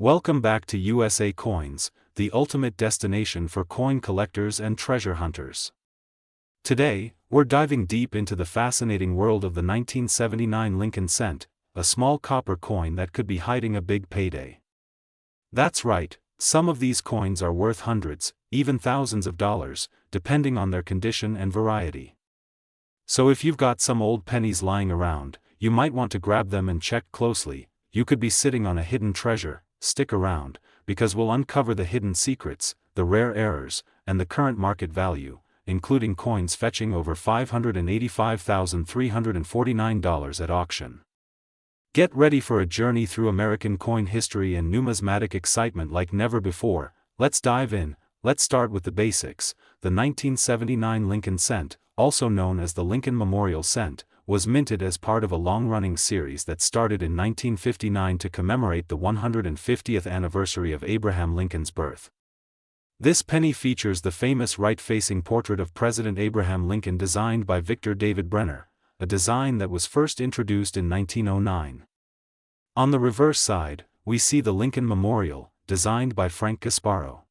Welcome back to USA Coins, the ultimate destination for coin collectors and treasure hunters. Today, we're diving deep into the fascinating world of the 1979 Lincoln cent, a small copper coin that could be hiding a big payday. That's right, some of these coins are worth hundreds, even thousands of dollars, depending on their condition and variety. So if you've got some old pennies lying around, you might want to grab them and check closely. You could be sitting on a hidden treasure. Stick around, because we'll uncover the hidden secrets, the rare errors, and the current market value, including coins fetching over $585,349 at auction. Get ready for a journey through American coin history and numismatic excitement like never before. Let's dive in. Let's start with the basics. The 1979 Lincoln cent, also known as the Lincoln Memorial Cent, was minted as part of a long-running series that started in 1959 to commemorate the 150th anniversary of Abraham Lincoln's birth. This penny features the famous right-facing portrait of President Abraham Lincoln designed by Victor David Brenner, a design that was first introduced in 1909. On the reverse side, we see the Lincoln Memorial, designed by Frank Gasparo.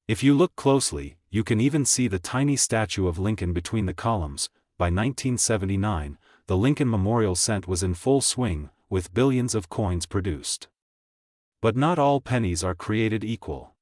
If you look closely, you can even see the tiny statue of Lincoln between the columns. By 1979, the Lincoln Memorial Cent was in full swing, with billions of coins produced. But not all pennies are created equal.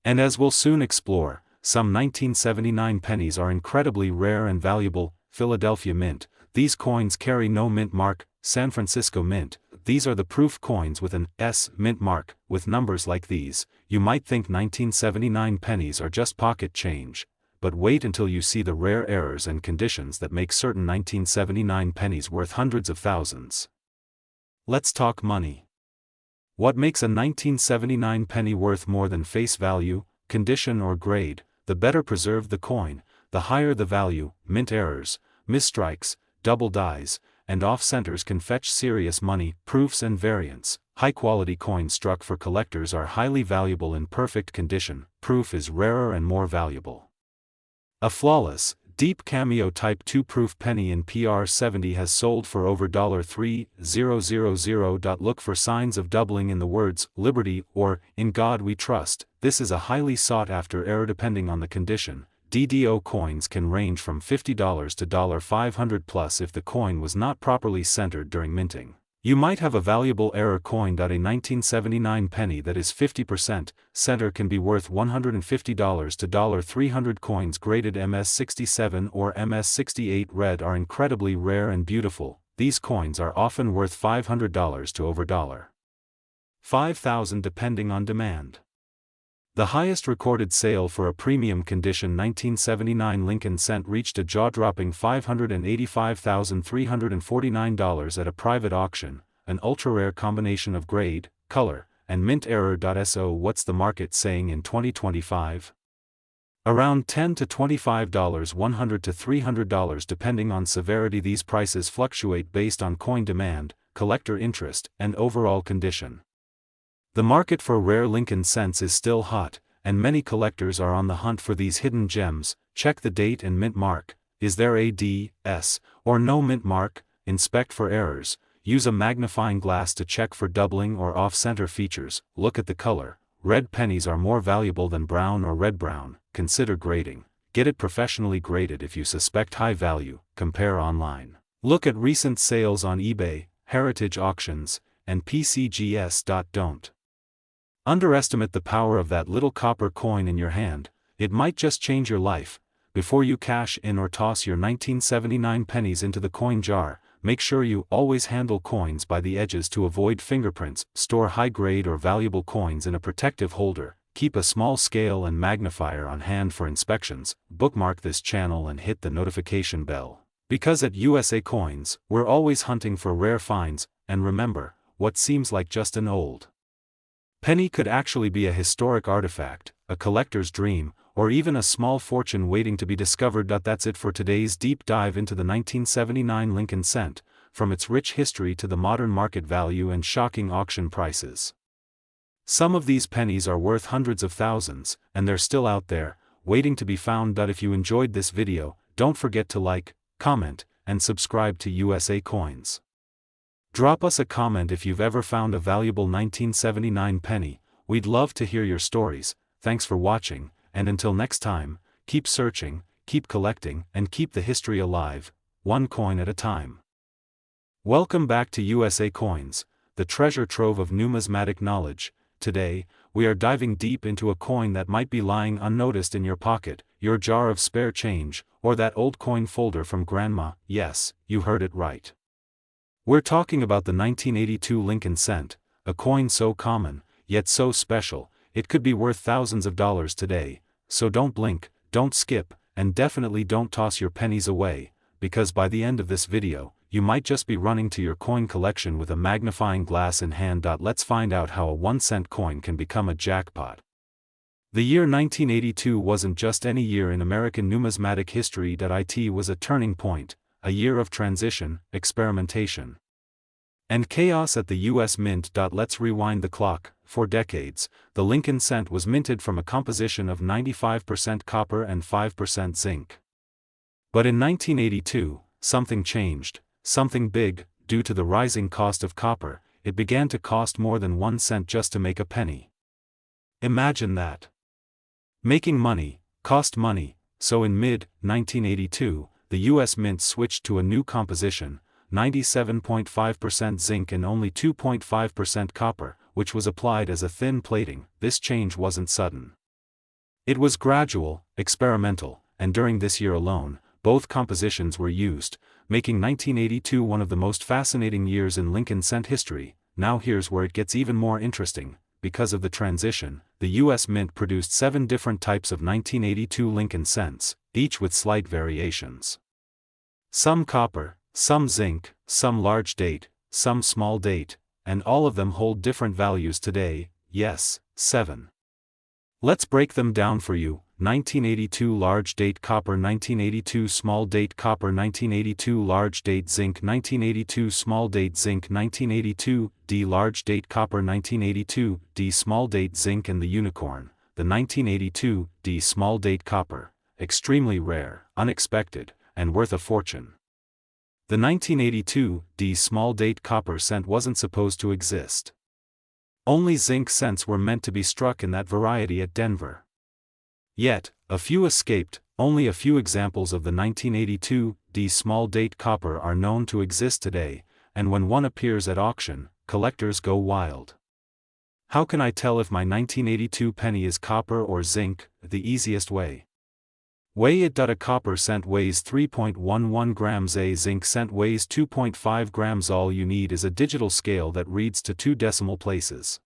And as we'll soon explore, some 1979 pennies are incredibly rare and valuable. Philadelphia Mint, these coins carry no mint mark. San Francisco Mint, these are the proof coins with an S mint mark. With numbers like these, you might think 1979 pennies are just pocket change. But wait until you see the rare errors and conditions that make certain 1979 pennies worth hundreds of thousands. Let's talk money. What makes a 1979 penny worth more than face value, condition or grade? The better preserved the coin, the higher the value. Mint errors, misstrikes, double dies, and off-centers can fetch serious money. Proofs and variants. High-quality coins struck for collectors are highly valuable in perfect condition. Proof is rarer and more valuable. A flawless, deep cameo Type 2 proof penny in PR70 has sold for over $3,000. Look for signs of doubling in the words "Liberty" or "In God We Trust." This is a highly sought-after error depending on the condition. DDO coins can range from $50 to $500 plus if the coin was not properly centered during minting. You might have a valuable error coin. A 1979 penny that is 50% center can be worth $150 to $300. Coins graded MS67 or MS68 red are incredibly rare and beautiful. These coins are often worth $500 to over $5,000 depending on demand. The highest recorded sale for a premium condition 1979 Lincoln cent reached a jaw-dropping $585,349 at a private auction, an ultra-rare combination of grade, color, and mint error. So what's the market saying in 2025? Around $10 to $25, $100 to $300 depending on severity. These prices fluctuate based on coin demand, collector interest, and overall condition. The market for rare Lincoln cents is still hot, and many collectors are on the hunt for these hidden gems. Check the date and mint mark. Is there a D, S, or no mint mark? Inspect for errors. Use a magnifying glass to check for doubling or off-center features. Look at the color. Red pennies are more valuable than brown or red-brown. Consider grading. Get it professionally graded if you suspect high value. Compare online. Look at recent sales on eBay, heritage auctions, and PCGS. Don't underestimate the power of that little copper coin in your hand. It might just change your life. Before you cash in or toss your 1979 pennies into the coin jar, make sure you always handle coins by the edges to avoid fingerprints. Store high-grade or valuable coins in a protective holder. Keep a small scale and magnifier on hand for inspections. Bookmark this channel and hit the notification bell. Because at USA Coins, we're always hunting for rare finds, and remember, what seems like just an old penny could actually be a historic artifact, a collector's dream, or even a small fortune waiting to be discovered. That's it for today's deep dive into the 1979 Lincoln cent, from its rich history to the modern market value and shocking auction prices. Some of these pennies are worth hundreds of thousands, and they're still out there, waiting to be found. If you enjoyed this video, don't forget to like, comment, and subscribe to USA Coins. Drop us a comment if you've ever found a valuable 1979 penny. We'd love to hear your stories. Thanks for watching, and until next time, keep searching, keep collecting, and keep the history alive, one coin at a time. Welcome back to USA Coins, the treasure trove of numismatic knowledge. Today, we are diving deep into a coin that might be lying unnoticed in your pocket, your jar of spare change, or that old coin folder from grandma. Yes, you heard it right. We're talking about the 1982 Lincoln cent, a coin so common, yet so special, it could be worth thousands of dollars today. So don't blink, don't skip, and definitely don't toss your pennies away, because by the end of this video, you might just be running to your coin collection with a magnifying glass in hand. Let's find out how a 1-cent coin can become a jackpot. The year 1982 wasn't just any year in American numismatic history. It was a turning point, a year of transition, experimentation, and chaos at the U.S. Mint. Let's rewind the clock. For decades, the Lincoln cent was minted from a composition of 95% copper and 5% zinc. But in 1982, something changed, something big. Due to the rising cost of copper, it began to cost more than 1 cent just to make a penny. Imagine that. Making money cost money, so in mid-1982, the U.S. Mint switched to a new composition, 97.5% zinc and only 2.5% copper, which was applied as a thin plating. This change wasn't sudden. It was gradual, experimental, and during this year alone, both compositions were used, making 1982 one of the most fascinating years in Lincoln cent history. Now here's where it gets even more interesting. Because of the transition, the U.S. Mint produced 7 different types of 1982 Lincoln cents, each with slight variations. Some copper, some zinc, some large date, some small date, and all of them hold different values today. Yes, 7. Let's break them down for you. 1982 large date copper, 1982 small date copper, 1982 large date zinc, 1982 small date zinc, 1982 D large date copper, 1982 D small date zinc, and the unicorn, the 1982 D small date copper, extremely rare, unexpected, and worth a fortune. The 1982 D small date copper cent wasn't supposed to exist. Only zinc cents were meant to be struck in that variety at Denver. Yet, a few escaped. Only a few examples of the 1982 D small date copper are known to exist today, and when one appears at auction, collectors go wild. How can I tell if my 1982 penny is copper or zinc? The easiest way. Weigh it. A copper cent weighs 3.11 grams, a zinc cent weighs 2.5 grams. All you need is a digital scale that reads to 2 decimal places.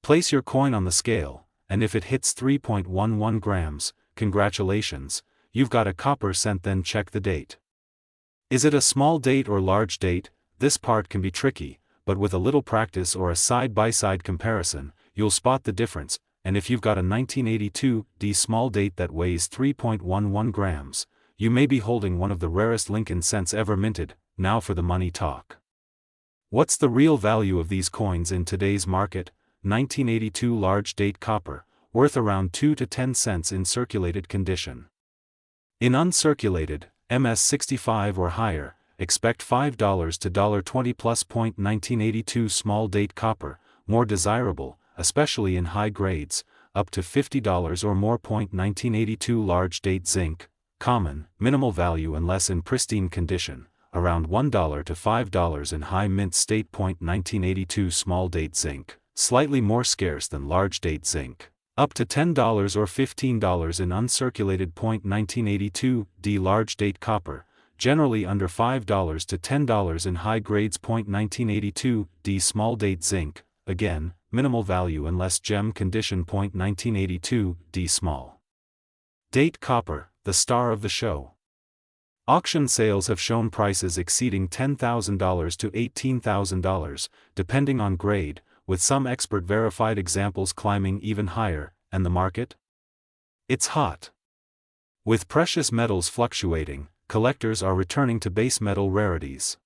Place your coin on the scale, and if it hits 3.11 grams, congratulations, you've got a copper cent. Then check the date. Is it a small date or large date? This part can be tricky, but with a little practice or a side-by-side comparison, you'll spot the difference. And if you've got a 1982 D small date that weighs 3.11 grams, you may be holding one of the rarest Lincoln cents ever minted. Now for the money talk. What's the real value of these coins in today's market? 1982 large date copper, worth around 2 to 10 cents in circulated condition. In uncirculated, MS65 or higher, expect $5 to $20 plus. 1982 small date copper, more desirable, especially in high grades, up to $50 or more. 1982 large date zinc, common, minimal value unless in pristine condition, around $1 to $5 in high mint state. 1982 small date zinc, slightly more scarce than large date zinc, up to $10 or $15 in uncirculated. 1982 D large date copper, generally under $5 to $10 in high grades. 1982 D small date zinc, again, minimal value unless gem condition. 1982 D small date copper, the star of the show. Auction sales have shown prices exceeding $10,000 to $18,000, depending on grade, with some expert-verified examples climbing even higher. And the market? It's hot. With precious metals fluctuating, collectors are returning to base metal rarities.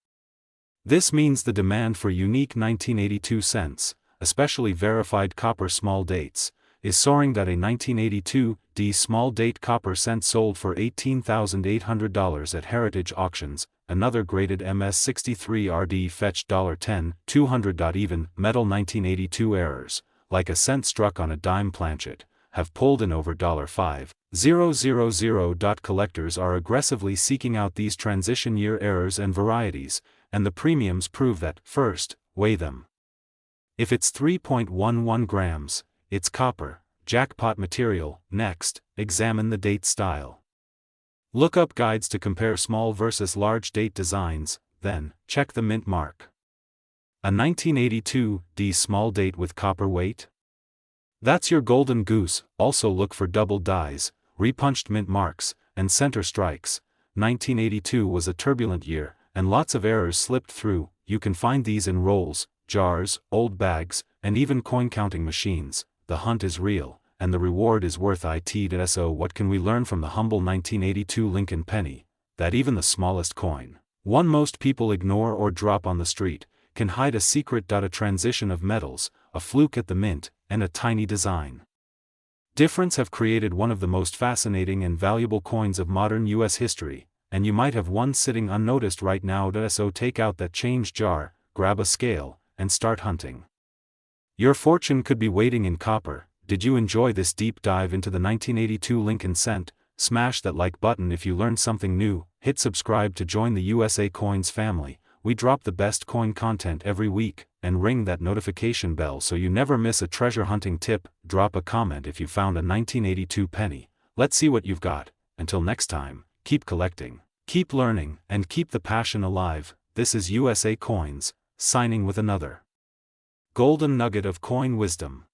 This means the demand for unique 1982 cents, especially verified copper small dates, is soaring. A 1982 D small date copper cent sold for $18,800 at heritage auctions, another graded MS63RD fetched $10, 200. Even metal 1982 errors, like a cent struck on a dime planchet, have pulled in over $5,000. Collectors are aggressively seeking out these transition year errors and varieties, and the premiums prove that. First, weigh them. If it's 3.11 grams, it's copper, jackpot material. Next, examine the date style. Look up guides to compare small versus large date designs, then, check the mint mark. A 1982 small date with copper weight? That's your golden goose. Also look for double dies, repunched mint marks, and center strikes. 1982 was a turbulent year, and lots of errors slipped through. You can find these in rolls, jars, old bags, and even coin counting machines. The hunt is real, and the reward is worth it. So what can we learn from the humble 1982 Lincoln penny? That even the smallest coin, one most people ignore or drop on the street, can hide a secret. A transition of metals, a fluke at the mint, and a tiny design difference have created one of the most fascinating and valuable coins of modern US history, and you might have one sitting unnoticed right now. So take out that change jar, grab a scale, and start hunting. Your fortune could be waiting in copper. Did you enjoy this deep dive into the 1982 Lincoln cent? Smash that like button if you learned something new. Hit subscribe to join the USA Coins family. We drop the best coin content every week, and ring that notification bell so you never miss a treasure hunting tip. Drop a comment if you found a 1982 penny. Let's see what you've got. Until next time, keep collecting, keep learning, and keep the passion alive. This is USA Coins, signing with another golden nugget of coin wisdom.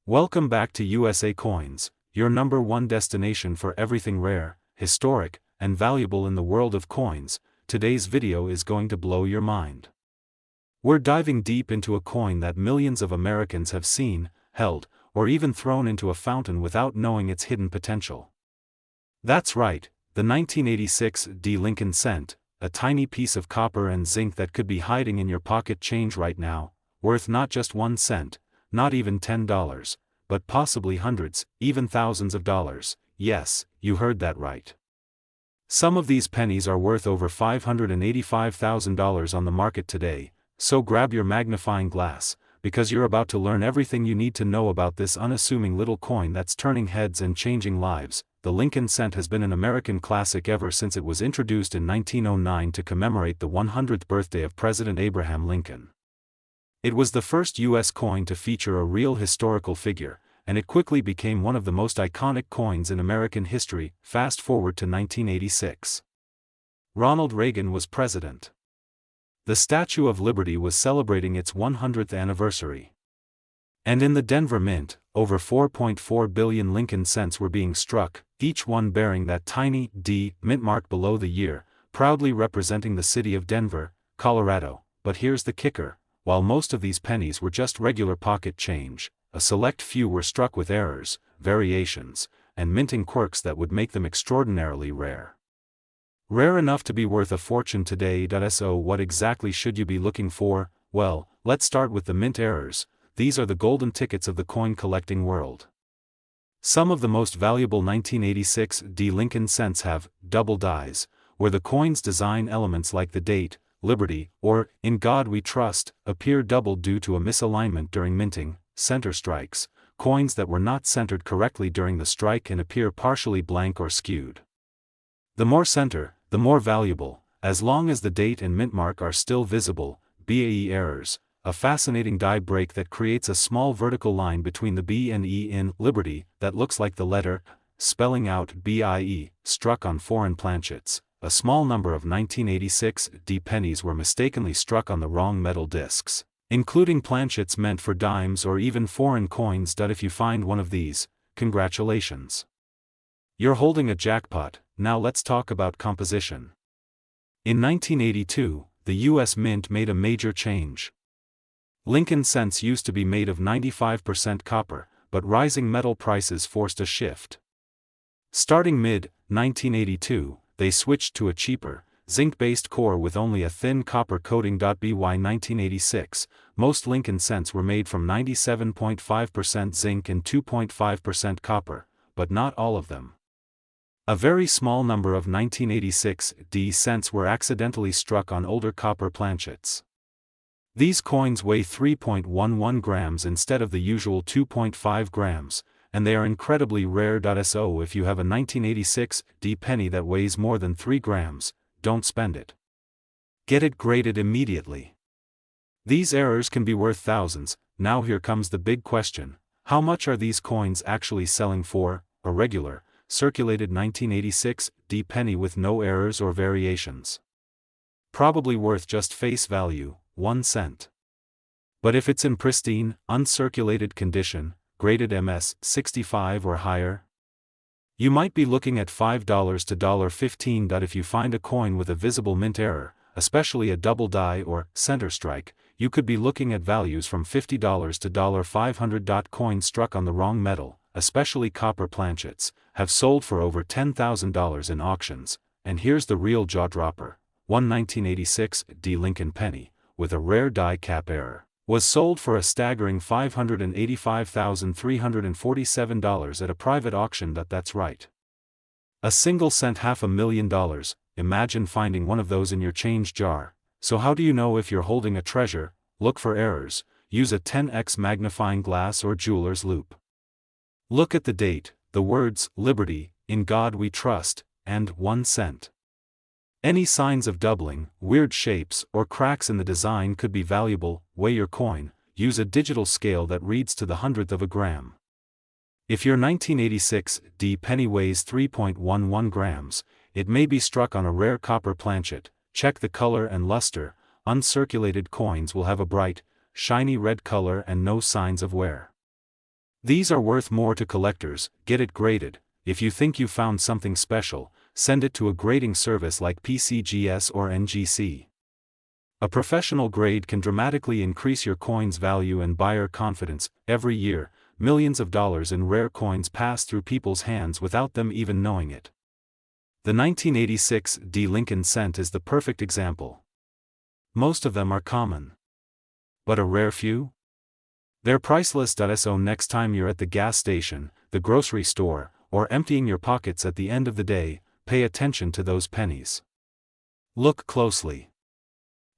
Welcome back to USA Coins, your #1 destination for everything rare, historic, and valuable in the world of coins. Today's video is going to blow your mind. We're diving deep into a coin that millions of Americans have seen, held, or even thrown into a fountain without knowing its hidden potential. That's right, the 1986 Lincoln cent, a tiny piece of copper and zinc that could be hiding in your pocket change right now, worth not just 1 cent, not even $10, but possibly hundreds, even thousands of dollars. Yes, you heard that right. Some of these pennies are worth over $585,000 on the market today, so grab your magnifying glass, because you're about to learn everything you need to know about this unassuming little coin that's turning heads and changing lives. The Lincoln cent has been an American classic ever since it was introduced in 1909 to commemorate the 100th birthday of President Abraham Lincoln. It was the first U.S. coin to feature a real historical figure, and it quickly became one of the most iconic coins in American history. Fast forward to 1986. Ronald Reagan was president. The Statue of Liberty was celebrating its 100th anniversary. And in the Denver Mint, over 4.4 billion Lincoln cents were being struck, each one bearing that tiny D mint mark below the year, proudly representing the city of Denver, Colorado. But here's the kicker. While most of these pennies were just regular pocket change, a select few were struck with errors, variations, and minting quirks that would make them extraordinarily rare. Rare enough to be worth a fortune today. So what exactly should you be looking for? Well, let's start with the mint errors. These are the golden tickets of the coin collecting world. Some of the most valuable 1986 Lincoln cents have double dies, where the coin's design elements like the date, Liberty, or In God We Trust, appear doubled due to a misalignment during minting. Center strikes, coins that were not centered correctly during the strike and appear partially blank or skewed. The more center, the more valuable, as long as the date and mint mark are still visible. BAE errors, a fascinating die break that creates a small vertical line between the B and E in Liberty that looks like the letter, spelling out BIE, struck on foreign planchets. A small number of 1986 pennies were mistakenly struck on the wrong metal discs, including planchets meant for dimes or even foreign coins. If you find one of these, congratulations. You're holding a jackpot. Now let's talk about composition. In 1982, the US Mint made a major change. Lincoln cents used to be made of 95% copper, but rising metal prices forced a shift. Starting mid-1982, they switched to a cheaper, zinc-based core with only a thin copper coating. By 1986, most Lincoln cents were made from 97.5% zinc and 2.5% copper, but not all of them. A very small number of 1986 D cents were accidentally struck on older copper planchets. These coins weigh 3.11 grams instead of the usual 2.5 grams, and they are incredibly rare. So if you have a 1986 D penny that weighs more than 3 grams, don't spend it. Get it graded immediately. These errors can be worth thousands. Now here comes the big question: how much are these coins actually selling for? A regular, circulated 1986 D penny with no errors or variations. Probably worth just face value, 1 cent. But if it's in pristine, uncirculated condition, graded MS 65 or higher, you might be looking at $5 to $15. If you find a coin with a visible mint error, especially a double die or center strike, you could be looking at values from $50 to $500. Coins struck on the wrong metal, especially copper planchets, have sold for over $10,000 in auctions. And here's the real jaw-dropper: one 1986 D Lincoln penny, with a rare die cap error, was sold for a staggering $585,347 at a private auction. That's right. A single cent, $500,000. Imagine finding one of those in your change jar. So how do you know if you're holding a treasure? Look for errors. Use a 10x magnifying glass or jeweler's loupe. Look at the date, the words "Liberty, in God we trust," and 1 cent. Any signs of doubling, weird shapes, or cracks in the design could be valuable. Weigh your coin. Use a digital scale that reads to the hundredth of a gram. If your 1986 D penny weighs 3.11 grams, it may be struck on a rare copper planchet. Check the color and luster. Uncirculated coins will have a bright, shiny red color and no signs of wear. These are worth more to collectors. Get it graded. If you think you found something special, send it to a grading service like PCGS or NGC. A professional grade can dramatically increase your coin's value and buyer confidence. Every year, millions of dollars in rare coins pass through people's hands without them even knowing it. The 1986 D Lincoln cent is the perfect example. Most of them are common. But a rare few? They're priceless. So next time you're at the gas station, the grocery store, or emptying your pockets at the end of the day, pay attention to those pennies. Look closely.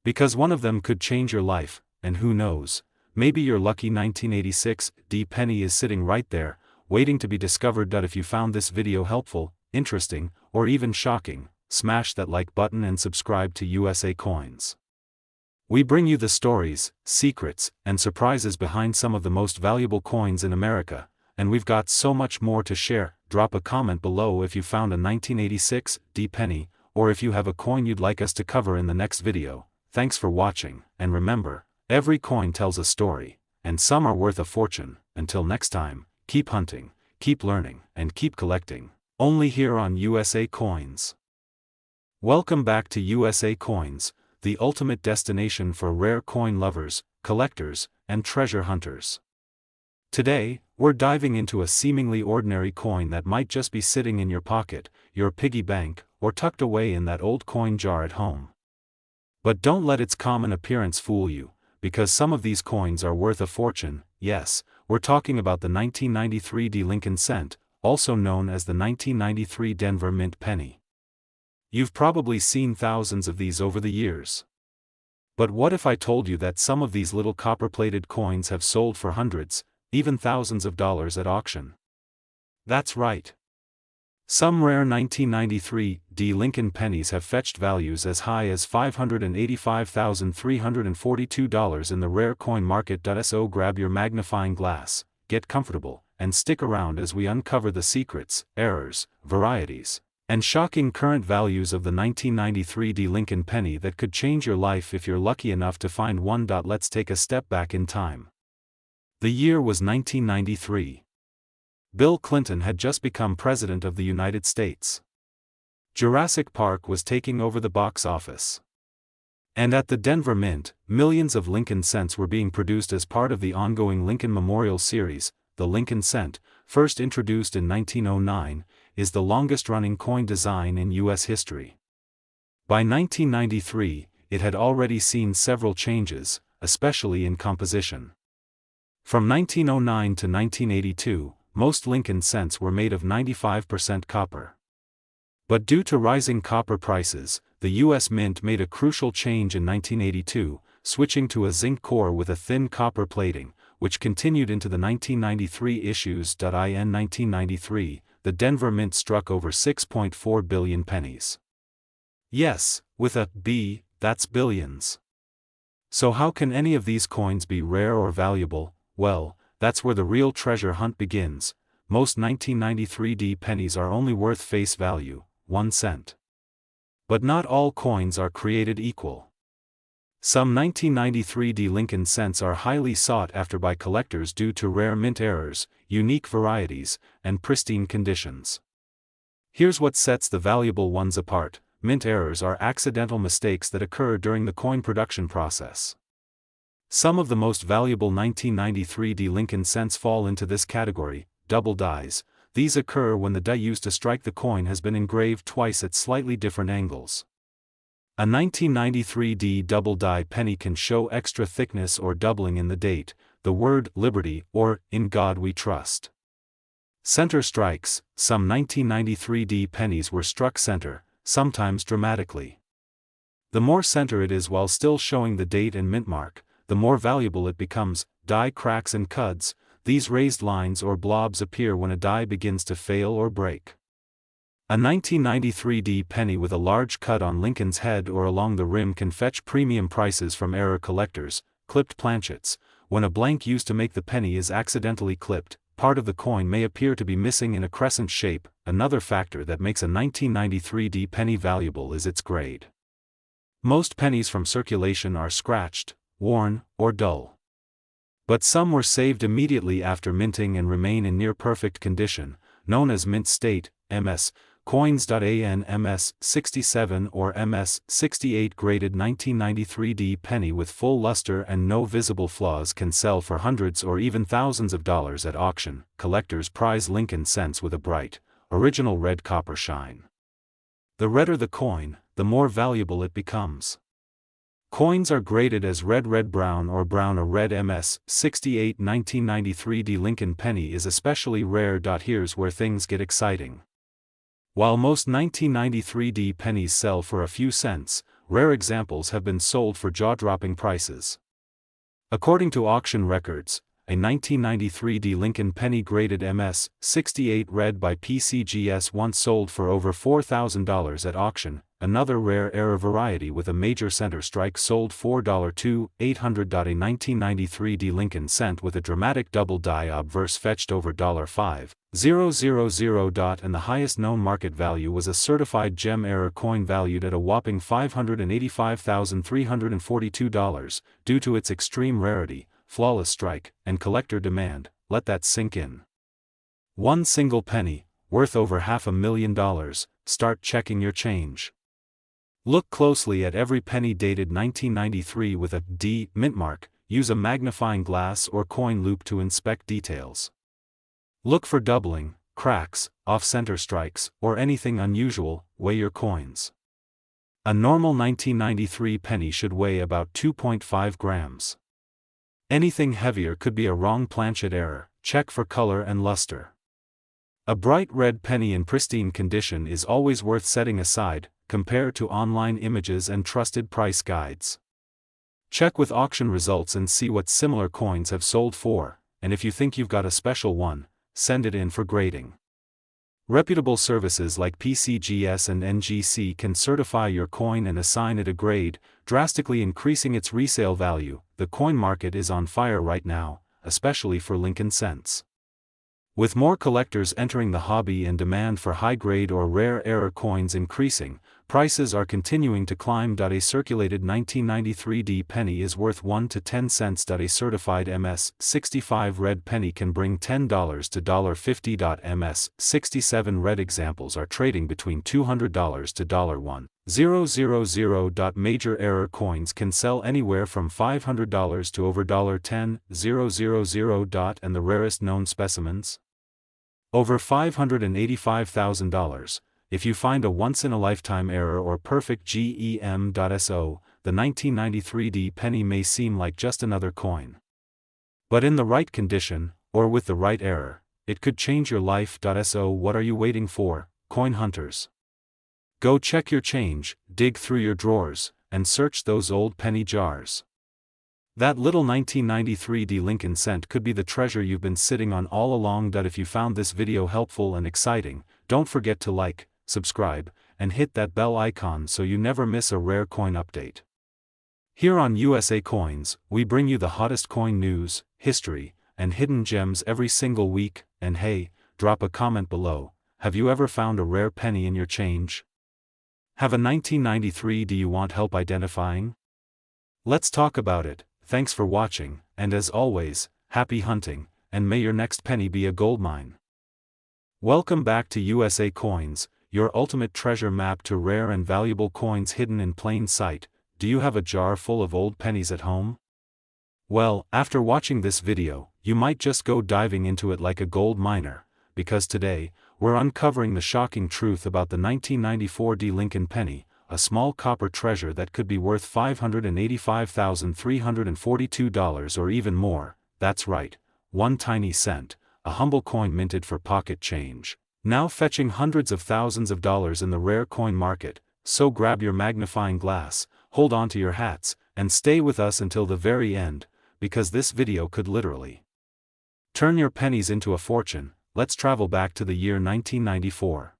Because one of them could change your life, and who knows, maybe your lucky 1986 D penny is sitting right there, waiting to be discovered. If you found this video helpful, interesting, or even shocking, smash that like button and subscribe to USA Coins. We bring you the stories, secrets, and surprises behind some of the most valuable coins in America, and we've got so much more to share. Drop a comment below if you found a 1986 D penny, or if you have a coin you'd like us to cover in the next video. Thanks for watching, and remember, every coin tells a story, and some are worth a fortune. Until next time, keep hunting, keep learning, and keep collecting, only here on USA Coins. Welcome back to USA Coins, the ultimate destination for rare coin lovers, collectors, and treasure hunters. Today, we're diving into a seemingly ordinary coin that might just be sitting in your pocket, your piggy bank, or tucked away in that old coin jar at home. But don't let its common appearance fool you, because some of these coins are worth a fortune. Yes, we're talking about the 1993 D Lincoln cent, also known as the 1993 Denver Mint penny. You've probably seen thousands of these over the years. But what if I told you that some of these little copper-plated coins have sold for hundreds, even thousands of dollars at auction? That's right. Some rare 1993 D Lincoln pennies have fetched values as high as $585,342 in the rare coin market. So grab your magnifying glass, get comfortable, and stick around as we uncover the secrets, errors, varieties, and shocking current values of the 1993 D Lincoln penny that could change your life if you're lucky enough to find one. Let's take a step back in time. The year was 1993. Bill Clinton had just become President of the United States. Jurassic Park was taking over the box office. And at the Denver Mint, millions of Lincoln cents were being produced as part of the ongoing Lincoln Memorial Series. The Lincoln cent, first introduced in 1909, is the longest-running coin design in U.S. history. By 1993, it had already seen several changes, especially in composition. From 1909 to 1982, most Lincoln cents were made of 95% copper. But due to rising copper prices, the U.S. Mint made a crucial change in 1982, switching to a zinc core with a thin copper plating, which continued into the 1993 issues. In 1993, the Denver Mint struck over 6.4 billion pennies. Yes, with a B, that's billions. So how can any of these coins be rare or valuable? Well, that's where the real treasure hunt begins. Most 1993D pennies are only worth face value, 1 cent. But not all coins are created equal. Some 1993D Lincoln cents are highly sought after by collectors due to rare mint errors, unique varieties, and pristine conditions. Here's what sets the valuable ones apart. Mint errors are accidental mistakes that occur during the coin production process. Some of the most valuable 1993D Lincoln cents fall into this category: double dies. These occur when the die used to strike the coin has been engraved twice at slightly different angles. A 1993D double die penny can show extra thickness or doubling in the date, the word Liberty, or In God We Trust. Center strikes. Some 1993D pennies were struck center, sometimes dramatically. The more center it is while still showing the date and mint mark, the more valuable it becomes. Die cracks and cuds. These raised lines or blobs appear when a die begins to fail or break. A 1993D penny with a large cut on Lincoln's head or along the rim can fetch premium prices from error collectors. Clipped planchets. When a blank used to make the penny is accidentally clipped, part of the coin may appear to be missing in a crescent shape. Another factor that makes a 1993D penny valuable is its grade. Most pennies from circulation are scratched, worn, or dull. But some were saved immediately after minting and remain in near-perfect condition, known as mint state. MS COINS1 MS 67 or MS 68 graded 1993D penny with full luster and no visible flaws can sell for hundreds or even thousands of dollars at auction. Collectors prize Lincoln cents with a bright, original red copper shine. The redder the coin, the more valuable it becomes. Coins are graded as red brown or brown. A red MS 68 1993D Lincoln penny is especially rare. Here's where things get exciting. While most 1993D pennies sell for a few cents, rare examples have been sold for jaw-dropping prices. According to auction records, a 1993D Lincoln penny graded MS 68 red by PCGS once sold for over $4,000 at auction. Another rare error variety with a major center strike sold for $2,800. A 1993D Lincoln cent with a dramatic double die obverse fetched over $5,000. And the highest known market value was a certified gem error coin valued at a whopping $585,342 due to its extreme rarity, flawless strike, and collector demand. Let that sink in. One single penny, worth over $500,000. Start checking your change. Look closely at every penny dated 1993 with a D mint mark. Use a magnifying glass or coin loop to inspect details. Look for doubling, cracks, off-center strikes, or anything unusual. Weigh your coins. A normal 1993 penny should weigh about 2.5 grams. Anything heavier could be a wrong planchet error. Check for color and luster. A bright red penny in pristine condition is always worth setting aside. Compare to online images and trusted price guides. Check with auction results and see what similar coins have sold for, and if you think you've got a special one, send it in for grading. Reputable services like PCGS and NGC can certify your coin and assign it a grade, drastically increasing its resale value. The coin market is on fire right now, especially for Lincoln cents. With more collectors entering the hobby and demand for high-grade or rare error coins increasing, prices are continuing to climb. A circulated 1993D penny is worth 1 to 10 cents. A certified MS 65 red penny can bring $10 to $50. MS 67 red examples are trading between $200 to $1,000. Major error coins can sell anywhere from $500 to over $10,000. And the rarest known specimens? Over $585,000. If you find a once-in-a-lifetime error or perfect GEM.SO, the 1993D penny may seem like just another coin. But in the right condition, or with the right error, it could change your life. So what are you waiting for, coin hunters? Go check your change, dig through your drawers, and search those old penny jars. That little 1993 D Lincoln cent could be the treasure you've been sitting on all along. If you found this video helpful and exciting, don't forget to like, subscribe, and hit that bell icon so you never miss a rare coin update. Here on USA Coins, we bring you the hottest coin news, history, and hidden gems every single week. And hey, drop a comment below. Have you ever found a rare penny in your change? Have a 1993 do you want help identifying? Let's talk about it. Thanks for watching, and as always, happy hunting, and may your next penny be a goldmine. Welcome back to USA Coins, your ultimate treasure map to rare and valuable coins hidden in plain sight. Do you have a jar full of old pennies at home? Well, after watching this video, you might just go diving into it like a gold miner, because today, we're uncovering the shocking truth about the 1994 D Lincoln penny, a small copper treasure that could be worth $585,342 or even more. That's right, one tiny cent, a humble coin minted for pocket change, now fetching hundreds of thousands of dollars in the rare coin market. So grab your magnifying glass, hold on to your hats, and stay with us until the very end, because this video could literally turn your pennies into a fortune. Let's travel back to the year 1994.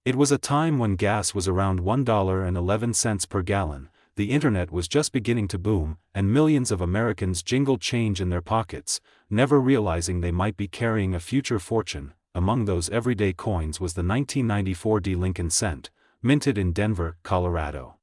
It was a time when gas was around $1.11 per gallon, the internet was just beginning to boom, and millions of Americans jingled change in their pockets, never realizing they might be carrying a future fortune. Among those everyday coins was the 1994 D Lincoln cent, minted in Denver, Colorado.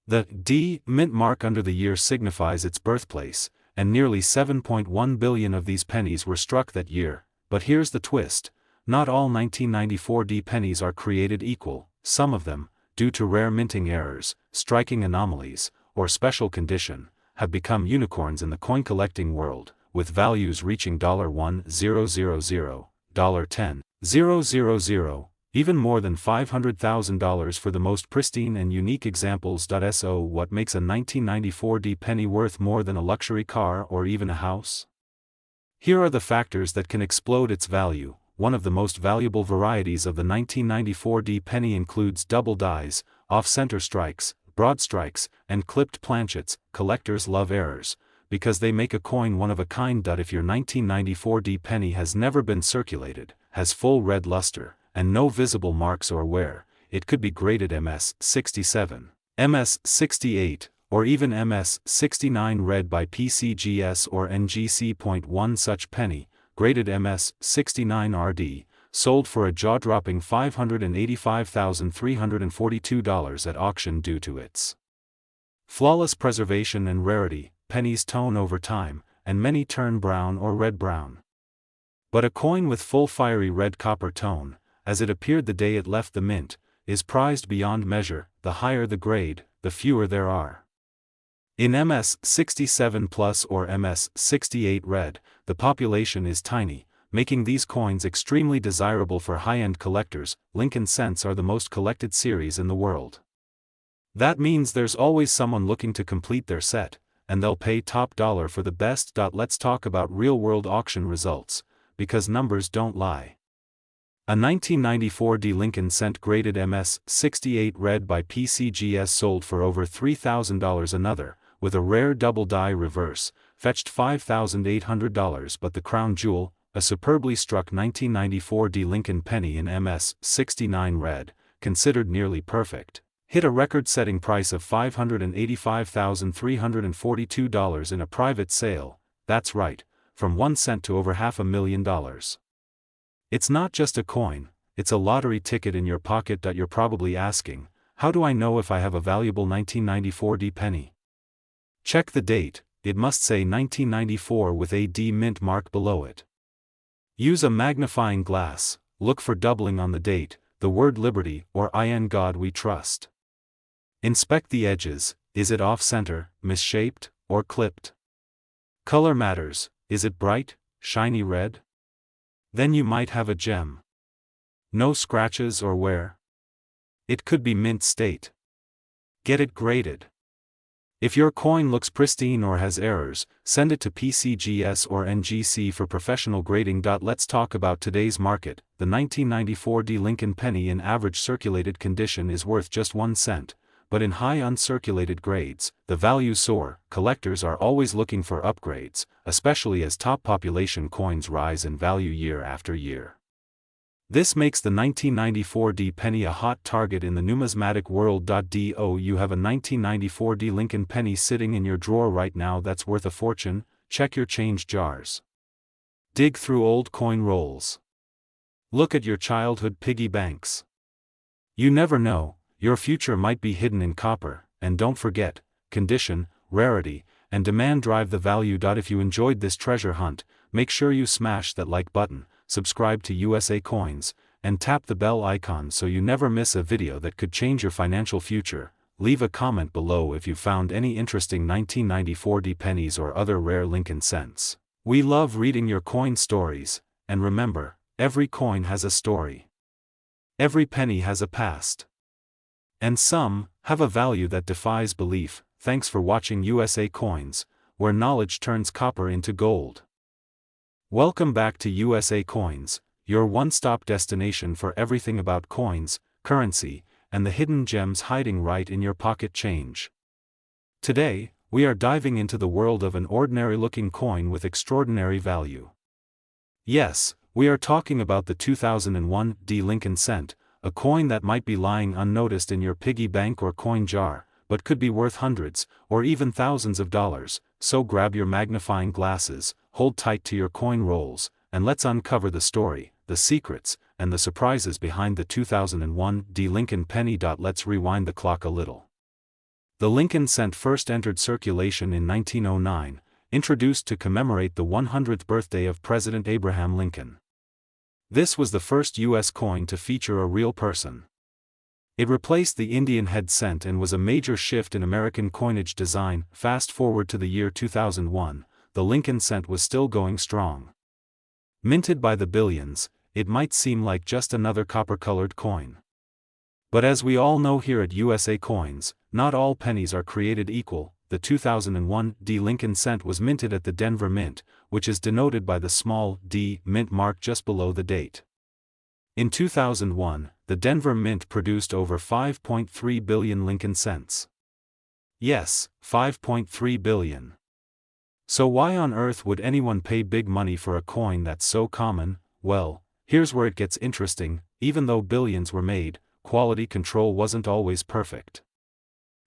The D mint mark under the year signifies its birthplace, and nearly 7.1 billion of these pennies were struck that year. But here's the twist: not all 1994 D pennies are created equal. Some of them, due to rare minting errors, striking anomalies, or special condition, have become unicorns in the coin collecting world, with values reaching $1,000, $10,000, even more than $500,000 for the most pristine and unique examples. So what makes a 1994 D penny worth more than a luxury car or even a house? Here are the factors that can explode its value. One of the most valuable varieties of the 1994 D penny includes double dies, off-center strikes, broad strikes, and clipped planchets. Collectors love errors, because they make a coin one of a kind. If your 1994 D penny has never been circulated, has full red luster, and no visible marks or wear, it could be graded MS-67, MS-68, or even MS-69 read by PCGS or NGC.1. Such penny, graded MS-69 RD, sold for a jaw-dropping $585,342 at auction. Due to its flawless preservation and rarity, pennies tone over time, and many turn brown or red-brown. But a coin with full fiery red copper tone, as it appeared the day it left the mint, is prized beyond measure. The higher the grade, the fewer there are. In MS-67 Plus or MS-68 Red, the population is tiny, making these coins extremely desirable for high-end collectors. Lincoln cents are the most collected series in the world. That means there's always someone looking to complete their set, and they'll pay top dollar for the best. Let's talk about real-world auction results, because numbers don't lie. A 1994 D Lincoln cent graded MS-68 Red by PCGS sold for over $3,000. Another, with a rare double die reverse, fetched $5,800. But the crown jewel, a superbly struck 1994 D Lincoln penny in MS-69 Red, considered nearly perfect, hit a record-setting price of $585,342 in a private sale. That's right, from 1 cent to over $500,000. It's not just a coin, it's a lottery ticket in your pocket. You're probably asking, how do I know if I have a valuable 1994 D penny? Check the date, it must say 1994 with a D mint mark below it. Use a magnifying glass, look for doubling on the date, the word Liberty, or in God We Trust. Inspect the edges, is it off-center, misshaped, or clipped? Color matters, is it bright, shiny red? Then you might have a gem. No scratches or wear? It could be mint state. Get it graded. If your coin looks pristine or has errors, send it to PCGS or NGC for professional grading. Let's talk about today's market. The 1994 D Lincoln penny in average circulated condition is worth just 1 cent, but in high uncirculated grades, the values soar. Collectors are always looking for upgrades, especially as top population coins rise in value year after year. This makes the 1994 D penny a hot target in the numismatic world. You have a 1994 D Lincoln penny sitting in your drawer right now that's worth a fortune. Check your change jars. Dig through old coin rolls. Look at your childhood piggy banks. You never know, your future might be hidden in copper. And don't forget, condition, rarity, and demand drive the value. If you enjoyed this treasure hunt, make sure you smash that like button, subscribe to USA Coins, and tap the bell icon so you never miss a video that could change your financial future. Leave a comment below if you found any interesting 1994 D pennies or other rare Lincoln cents. We love reading your coin stories, and remember, every coin has a story. Every penny has a past. And some have a value that defies belief. Thanks for watching USA Coins, where knowledge turns copper into gold. Welcome back to USA Coins, your one-stop destination for everything about coins, currency, and the hidden gems hiding right in your pocket change. Today, we are diving into the world of an ordinary-looking coin with extraordinary value. Yes, we are talking about the 2001 D Lincoln cent, a coin that might be lying unnoticed in your piggy bank or coin jar, but could be worth hundreds, or even thousands of dollars. So grab your magnifying glasses, hold tight to your coin rolls, and let's uncover the story, the secrets, and the surprises behind the 2001 D Lincoln penny. Let's rewind the clock a little. The Lincoln cent first entered circulation in 1909, introduced to commemorate the 100th birthday of President Abraham Lincoln. This was the first U.S. coin to feature a real person. It replaced the Indian head cent and was a major shift in American coinage design. Fast forward to the year 2001, the Lincoln cent was still going strong. Minted by the billions, it might seem like just another copper-colored coin. But as we all know here at USA Coins, not all pennies are created equal. The 2001 D Lincoln cent was minted at the Denver Mint, which is denoted by the small d mint mark just below the date. In 2001, the Denver Mint produced over 5.3 billion Lincoln cents. Yes, 5.3 billion. So why on earth would anyone pay big money for a coin that's so common? Well, here's where it gets interesting. Even though billions were made, quality control wasn't always perfect.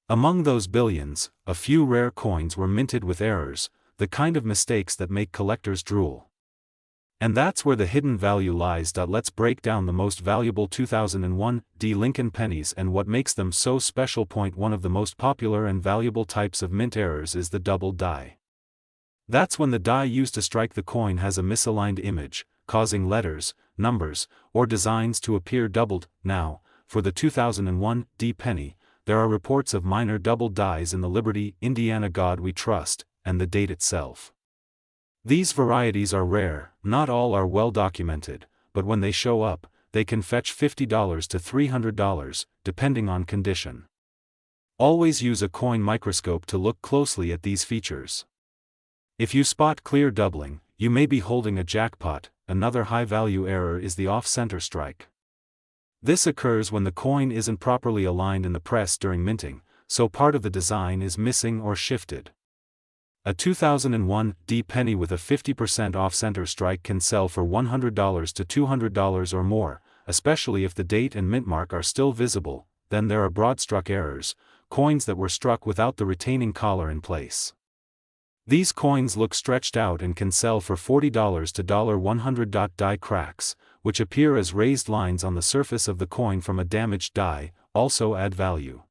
Among those billions, a few rare coins were minted with errors, the kind of mistakes that make collectors drool. And that's where the hidden value lies. Let's break down the most valuable 2001 D Lincoln pennies and what makes them so special. Point 1: of the most popular and valuable types of mint errors is the double die. That's when the die used to strike the coin has a misaligned image, causing letters, numbers, or designs to appear doubled. Now, for the 2001 D penny, there are reports of minor double dies in the Liberty, Indiana God We Trust, and the date itself. These varieties are rare, not all are well documented, but when they show up, they can fetch $50 to $300, depending on condition. Always use a coin microscope to look closely at these features. If you spot clear doubling, you may be holding a jackpot. Another high-value error is the off-center strike. This occurs when the coin isn't properly aligned in the press during minting, so part of the design is missing or shifted. A 2001 D penny with a 50% off-center strike can sell for $100 to $200 or more, especially if the date and mint mark are still visible. Then there are broad-struck errors, coins that were struck without the retaining collar in place. These coins look stretched out and can sell for $40 to $100. Die cracks, which appear as raised lines on the surface of the coin from a damaged die, also add value.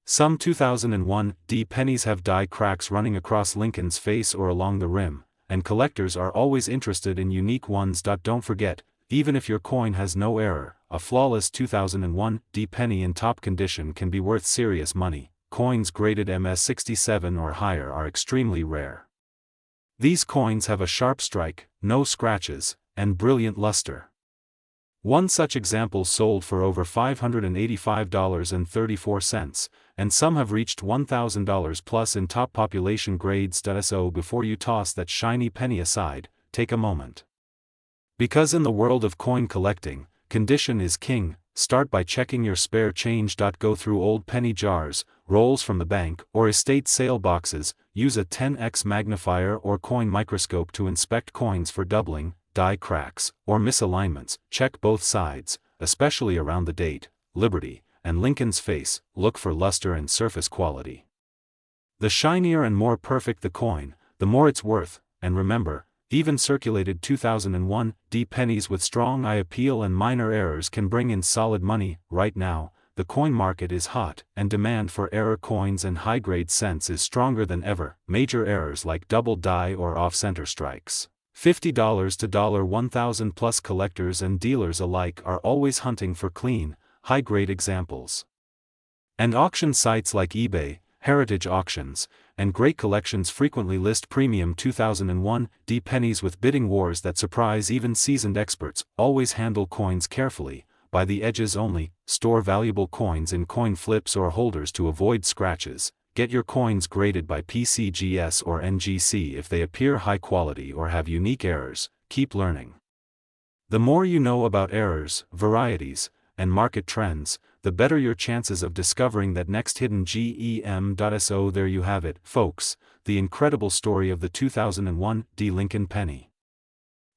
Some 2001 D pennies have die cracks running across Lincoln's face or along the rim, and collectors are always interested in unique ones. Don't forget, even if your coin has no error, a flawless 2001 D penny in top condition can be worth serious money. Coins graded MS67 or higher are extremely rare. These coins have a sharp strike, no scratches, and brilliant luster. One such example sold for over $585.34, and some have reached $1,000 plus in top population grades. So before you toss that shiny penny aside, take a moment. Because in the world of coin collecting, condition is king. Start by checking your spare change. Go through old penny jars, rolls from the bank, or estate sale boxes. Use a 10x magnifier or coin microscope to inspect coins for doubling, die cracks, or misalignments. Check both sides, especially around the date, Liberty, and Lincoln's face. Look for luster and surface quality. The shinier and more perfect the coin, the more it's worth. And remember, even circulated 2001 D pennies with strong eye appeal and minor errors can bring in solid money. Right now, the coin market is hot, and demand for error coins and high-grade cents is stronger than ever. Major errors like double die or off-center strikes, $50 to $1,000 plus. Collectors and dealers alike are always hunting for clean, high-grade examples. And auction sites like eBay, Heritage Auctions, and Great Collections frequently list premium 2001 D pennies with bidding wars that surprise even seasoned experts. Always handle coins carefully, by the edges only. Store valuable coins in coin flips or holders to avoid scratches. Get your coins graded by PCGS or NGC if they appear high quality or have unique errors. Keep learning. The more you know about errors, varieties, and market trends, the better your chances of discovering that next hidden gem. So there you have it, folks, the incredible story of the 2001 D Lincoln penny.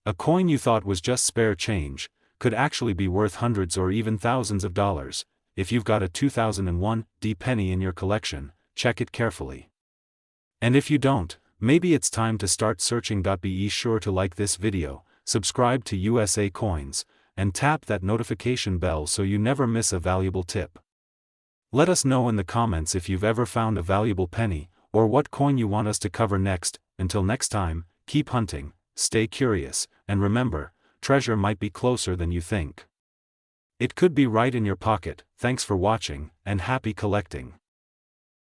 A coin you thought was just spare change could actually be worth hundreds or even thousands of dollars. If you've got a 2001 D penny in your collection, check it carefully. And if you don't, maybe it's time to start searching. Be sure to like this video, subscribe to USA Coins, and tap that notification bell so you never miss a valuable tip. Let us know in the comments if you've ever found a valuable penny, or what coin you want us to cover next. Until next time, keep hunting, stay curious, and remember, treasure might be closer than you think. It could be right in your pocket. Thanks for watching, and happy collecting.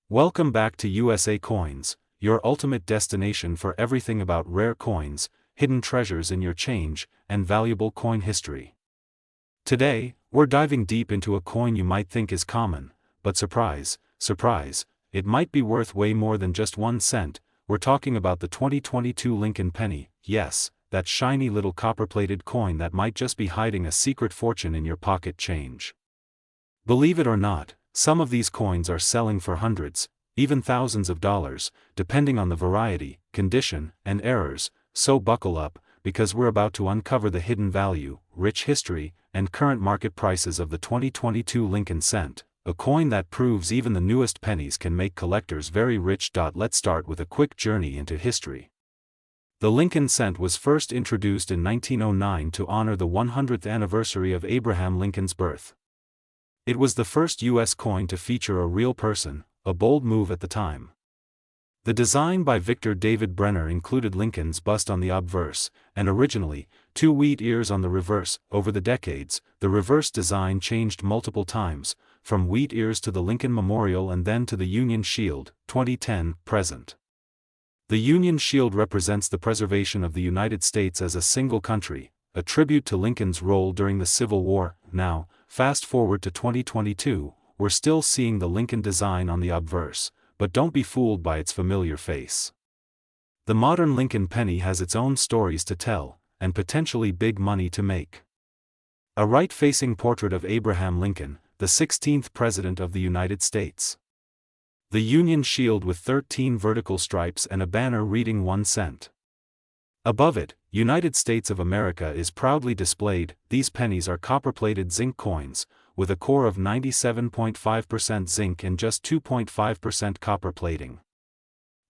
Welcome back to USA Coins, your ultimate destination for everything about rare coins, hidden treasures in your change, and valuable coin history. Today, we're diving deep into a coin you might think is common, but surprise, surprise, it might be worth way more than just 1 cent. We're talking about the 2022 Lincoln penny. Yes, that shiny little copper-plated coin that might just be hiding a secret fortune in your pocket change. Believe it or not, some of these coins are selling for hundreds, even thousands of dollars, depending on the variety, condition, and errors. So buckle up, because we're about to uncover the hidden value, rich history, and current market prices of the 2022 Lincoln cent, a coin that proves even the newest pennies can make collectors very rich. Let's start with a quick journey into history. The Lincoln cent was first introduced in 1909 to honor the 100th anniversary of Abraham Lincoln's birth. It was the first U.S. coin to feature a real person, a bold move at the time. The design by Victor David Brenner included Lincoln's bust on the obverse, and originally, 2 wheat ears on the reverse. Over the decades, the reverse design changed multiple times, from wheat ears to the Lincoln Memorial and then to the Union Shield, 2010, present. The Union Shield represents the preservation of the United States as a single country, a tribute to Lincoln's role during the Civil War. Now, fast forward to 2022, we're still seeing the Lincoln design on the obverse, but don't be fooled by its familiar face. The modern Lincoln penny has its own stories to tell, and potentially big money to make. A right-facing portrait of Abraham Lincoln, the 16th President of the United States. The Union Shield with 13 vertical stripes and a banner reading 1 cent. Above it, United States of America is proudly displayed. These pennies are copper-plated zinc coins, with a core of 97.5% zinc and just 2.5% copper plating.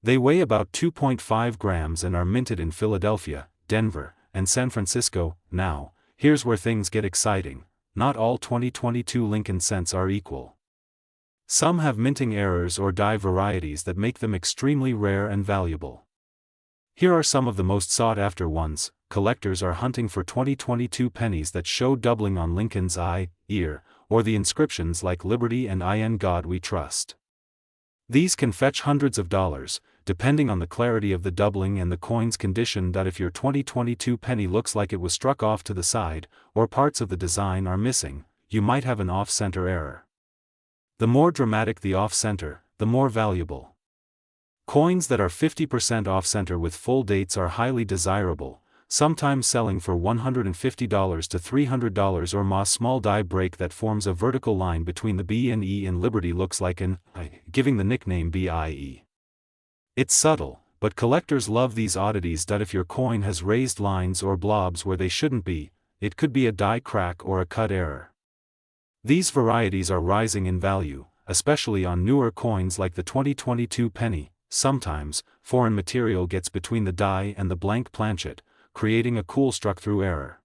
They weigh about 2.5 grams and are minted in Philadelphia, Denver, and San Francisco. Now, here's where things get exciting. Not all 2022 Lincoln cents are equal. Some have minting errors or die varieties that make them extremely rare and valuable. Here are some of the most sought-after ones. Collectors are hunting for 2022 pennies that show doubling on Lincoln's eye, ear, or the inscriptions like Liberty and In God We Trust. These can fetch hundreds of dollars, depending on the clarity of the doubling and the coin's condition. If your 2022 penny looks like it was struck off to the side, or parts of the design are missing, you might have an off-center error. The more dramatic the off-center, the more valuable. Coins that are 50% off-center with full dates are highly desirable, sometimes selling for $150 to $300 or more. Small die break that forms a vertical line between the B and E in Liberty looks like an I, giving the nickname BIE. It's subtle, but collectors love these oddities. If your coin has raised lines or blobs where they shouldn't be, it could be a die crack or a cut error. These varieties are rising in value, especially on newer coins like the 2022 penny. Sometimes, foreign material gets between the die and the blank planchet, creating a cool struck-through error.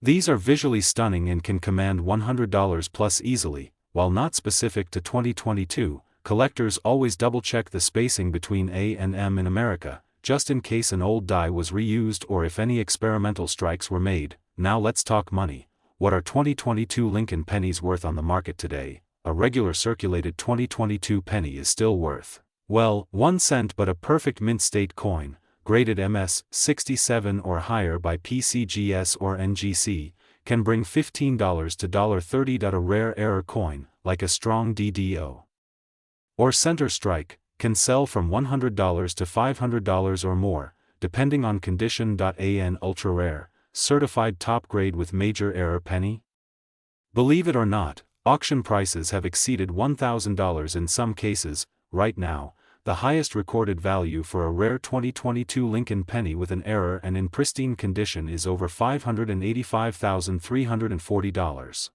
These are visually stunning and can command $100 plus easily. While not specific to 2022, collectors always double-check the spacing between A and M in America, just in case an old die was reused or if any experimental strikes were made. Now let's talk money. What are 2022 Lincoln pennies worth on the market today? A regular circulated 2022 penny is still worth, well, 1 cent, but a perfect mint state coin, graded MS 67 or higher by PCGS or NGC, can bring $15 to $30. A rare error coin, like a strong DDO or center strike, can sell from $100 to $500 or more, depending on condition. An ultra rare, certified top grade with major error penny? Believe it or not, auction prices have exceeded $1,000 in some cases. Right now, the highest recorded value for a rare 2022 Lincoln penny with an error and in pristine condition is over $585,340.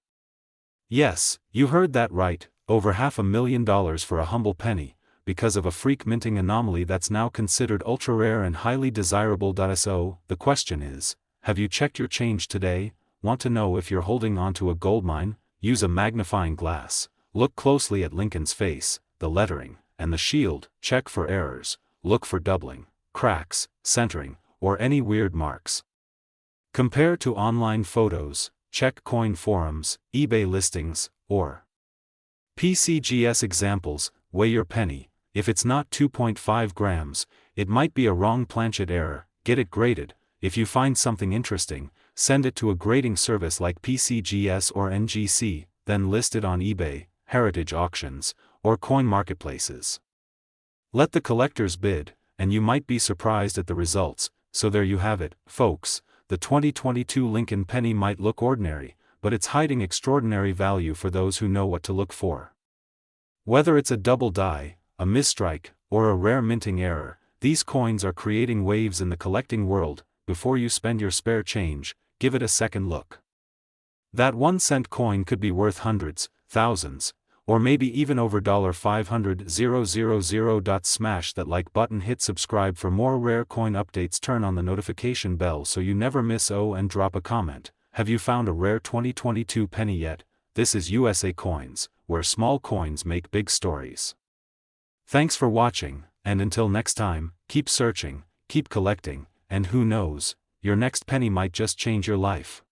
Yes, you heard that right, over $500,000 for a humble penny, because of a freak minting anomaly that's now considered ultra rare and highly desirable. So, the question is, have you checked your change today? Want to know if you're holding onto a goldmine? Use a magnifying glass, look closely at Lincoln's face, the lettering, and the shield. Check for errors, look for doubling, cracks, centering, or any weird marks. Compare to online photos, check coin forums, eBay listings, or PCGS examples. Weigh your penny. If it's not 2.5 grams, it might be a wrong planchet error. Get it graded. If you find something interesting, send it to a grading service like PCGS or NGC, then list it on eBay, heritage auctions, or coin marketplaces. Let the collectors bid, and you might be surprised at the results. So there you have it, folks. The 2022 Lincoln penny might look ordinary, but it's hiding extraordinary value for those who know what to look for. Whether it's a double die, a misstrike, or a rare minting error, these coins are creating waves in the collecting world. Before you spend your spare change, give it a second look. That 1 cent coin could be worth hundreds, thousands, or maybe even over $500,000. Smash that like button, hit subscribe for more rare coin updates, turn on the notification bell so you never miss. And drop a comment. Have you found a rare 2022 penny yet? This is USA Coins, where small coins make big stories. Thanks for watching, and until next time, keep searching, keep collecting, and who knows, your next penny might just change your life.